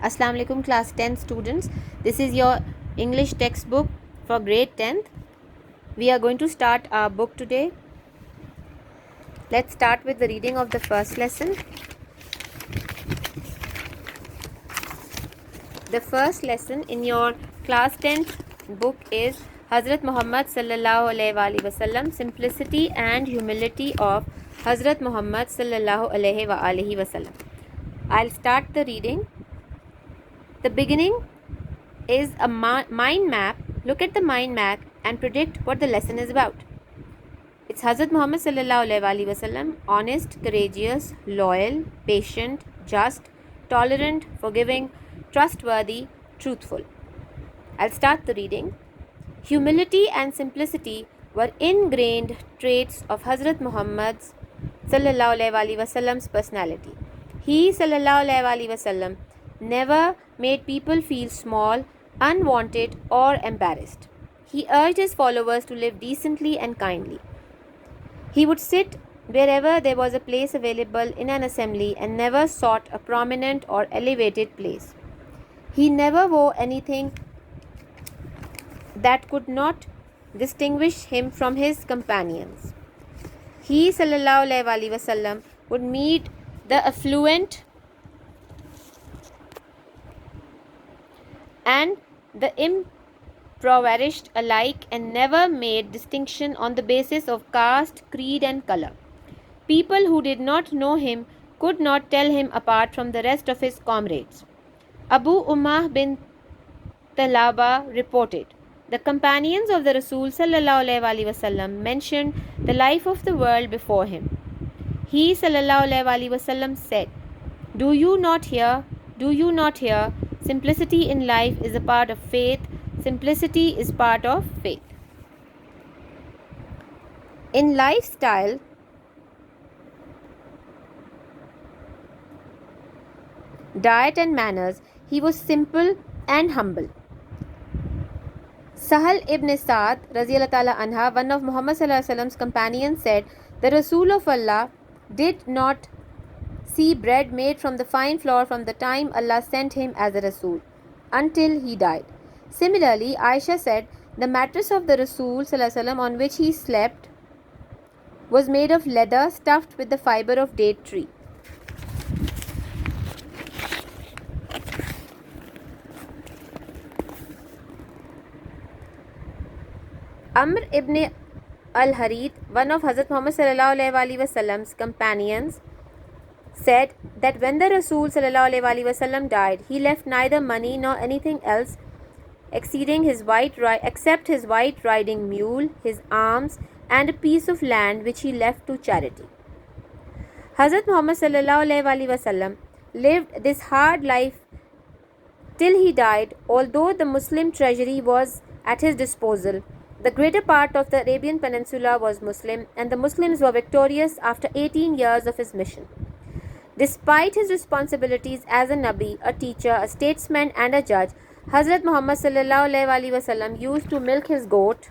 Assalamu alaikum class 10 students. This is your English textbook for grade 10th. We are going to start our book today. Let's start with the reading of the first lesson. The first lesson in your class 10th book is Hazrat Muhammad sallallahu alaihi wasallam, simplicity and humility of Hazrat Muhammad sallallahu alaihi wasallam. I'll start the reading. The beginning is a mind map. Look at the mind map and predict what the lesson is about. It's Hazrat Muhammad sallallahu alaihi wasallam, honest, courageous, loyal, patient, just, tolerant, forgiving, trustworthy, truthful. I'll start the reading. Humility and simplicity were ingrained traits of Hazrat Muhammad's sallallahu alaihi wasallam's personality. He sallallahu alaihi wasallam never made people feel small, unwanted, or embarrassed. He urged his followers to live decently and kindly. He would sit wherever there was a place available in an assembly and never sought a prominent or elevated place. He never wore anything that could not distinguish him from his companions. He sallallahu alaihi wasallam would meet the affluent and the impoverished alike and never made distinction on the basis of caste, creed and color. People who did not know him could not tell him apart from the rest of his comrades. Abu Ummah bin Talaba reported, the companions of the Rasul sallallahu alaihi wasallam mentioned the life of the world before him. He sallallahu alaihi wasallam said, Do you not hear? Do you not hear? Simplicity in life is a part of faith. Simplicity is part of faith. In lifestyle, diet and manners, he was simple and humble. Sahal ibn Sa'd Raziyallahu Ta'ala Anha, one of Muhammad sallallahu alaihi wasallam's companions, said, the Rasul of Allah did not see bread made from the fine flour from the time Allah sent him as a Rasul until he died. Similarly, Aisha said, the mattress of the Rasul sallallahu alaihi wasallam on which he slept was made of leather stuffed with the fiber of date tree. Amr ibn al-Harith, one of Hazrat Muhammad sallallahu alaihi wasallam's companions, said that when the Rasul sallallahu alaihi wasallam died, he left neither money nor anything else except his white riding mule, his arms, and a piece of land which he left to charity. Hazrat Muhammad sallallahu alaihi wasallam lived this hard life till he died. Although the Muslim treasury was at his disposal, the greater part of the Arabian Peninsula was Muslim, and the Muslims were victorious after 18 years of his mission. Despite his responsibilities as a Nabi, a teacher, a statesman and a judge, Hazrat Muhammad sallallahu alaihi wasallam used to milk his goat,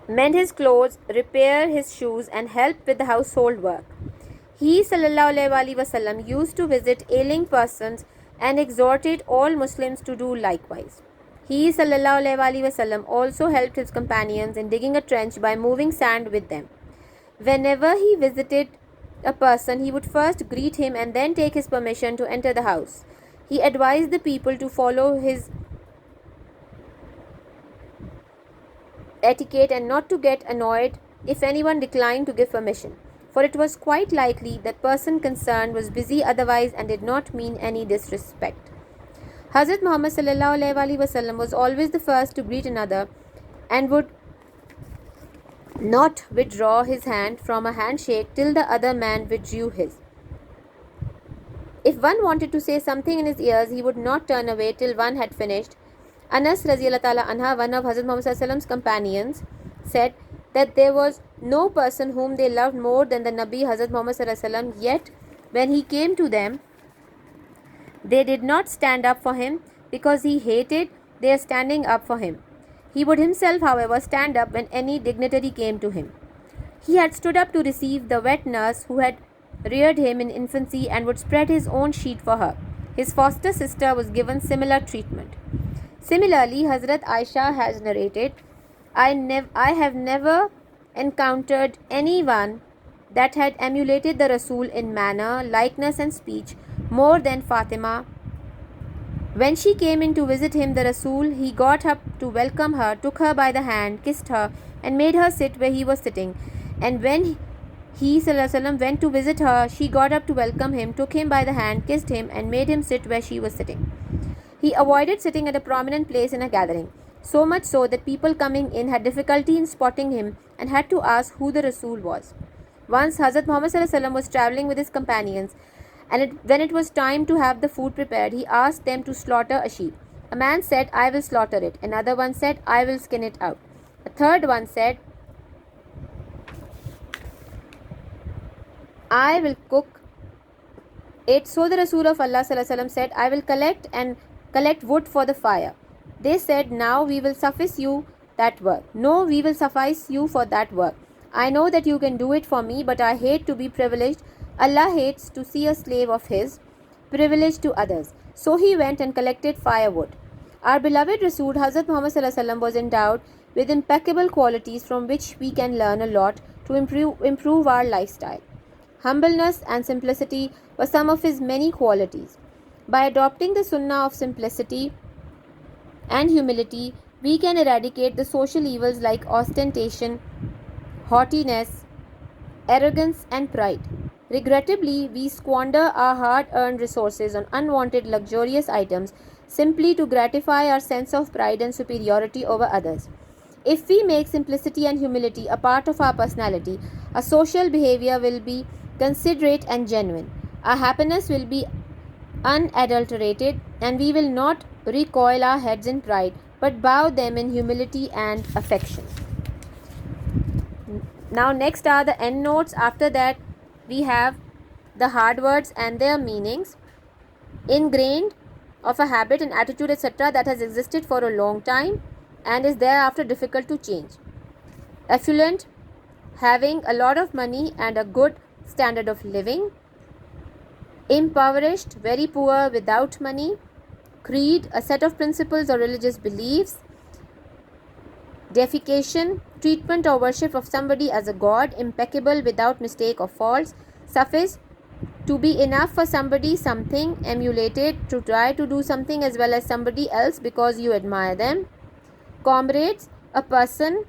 mend his clothes, repair his shoes and help with the household work. He sallallahu alaihi wasallam used to visit ailing persons and exhorted all Muslims to do likewise. He sallallahu alaihi wasallam also helped his companions in digging a trench by moving sand with them. Whenever he visited a person, he would first greet him and then take his permission to enter the house. He advised the people to follow his etiquette and not to get annoyed if anyone declined to give permission, for it was quite likely that person concerned was busy otherwise and did not mean any disrespect. Hazrat Muhammad sallallahu alaihi wasallam was always the first to greet another and would not withdraw his hand from a handshake till the other man withdrew his. If one wanted to say something in his ears, he would not turn away till one had finished. Anas Raziyallahu Ta'ala Anha, one of Hazrat Muhammad sallallahu alaihi wasallam's companions, said that there was no person whom they loved more than the Nabi Hazrat Muhammad sallallahu alaihi wasallam, yet when he came to them, they did not stand up for him because he hated their standing up for him. He would himself, however, stand up when any dignitary came to him. He had stood up to receive the wet nurse who had reared him in infancy and would spread his own sheet for her. His foster sister was given similar treatment. Similarly, Hazrat Aisha has narrated, I have never encountered anyone that had emulated the Rasul in manner, likeness and speech more than Fatima. When she came in to visit him, the Rasul, he got up to welcome her, took her by the hand, kissed her, and made her sit where he was sitting. And when he ﷺ went to visit her, she got up to welcome him, took him by the hand, kissed him, and made him sit where she was sitting. He avoided sitting at a prominent place in a gathering, so much so that people coming in had difficulty in spotting him and had to ask who the Rasul was. Once Hazrat Muhammad ﷺ was travelling with his companions, and when it was time to have the food prepared, he asked them to slaughter a sheep. A man said, I will slaughter it. Another one said, I will skin it out. A third one said, I will cook it. So the Rasul of Allah ﷺ said, I will collect wood for the fire. They said, now we will suffice you that work. No, we will suffice you for that work. I know that you can do it for me, but I hate to be privileged. Allah hates to see a slave of his privileged to others. So he went and collected firewood. Our beloved Rasul Hazrat Muhammad ﷺ was endowed with impeccable qualities from which we can learn a lot to improve our lifestyle. Humbleness and simplicity were some of his many qualities. By adopting the sunnah of simplicity and humility, we can eradicate the social evils like ostentation, haughtiness, arrogance, and pride. Regrettably, we squander our hard-earned resources on unwanted luxurious items simply to gratify our sense of pride and superiority over others. If we make simplicity and humility a part of our personality, our social behavior will be considerate and genuine. Our happiness will be unadulterated, and we will not recoil our heads in pride, but bow them in humility and affection. Now next are the end notes. After that we have the hard words and their meanings. Ingrained of a habit and attitude etc. that has existed for a long time and is thereafter difficult to change. Affluent, having a lot of money and a good standard of living. Impoverished, very poor without money. Creed, a set of principles or religious beliefs. Deification, treatment or worship of somebody as a god, impeccable without mistake or faults. Suffice, to be enough for somebody, something, emulated, to try to do something as well as somebody else because you admire them. Comrades, a person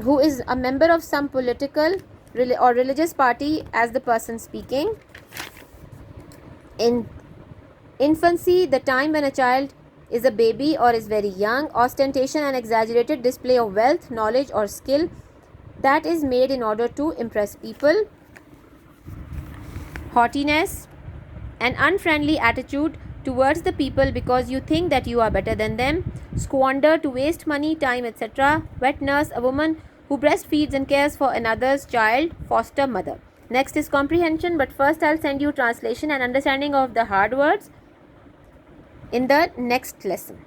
who is a member of some political or religious party as the person speaking. In infancy, the time when a child is a baby or is very young. Ostentation, an exaggerated display of wealth, knowledge or skill that is made in order to impress people. Haughtiness, an unfriendly attitude towards the people because you think that you are better than them. Squander, to waste money, time, etc. Wet nurse, a woman who breastfeeds and cares for another's child. Foster mother. Next is comprehension, but first I'll send you translation and understanding of the hard words in the next lesson.